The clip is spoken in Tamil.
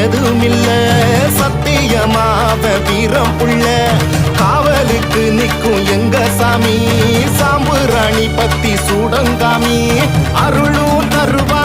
எதுவும் இல்ல சத்தியமாவ வீரம் புள்ள காவலுக்கு நிற்கும் எங்க சாமி சாம்பு ராணி பத்தி சூடங்காமி அருளும் தருவா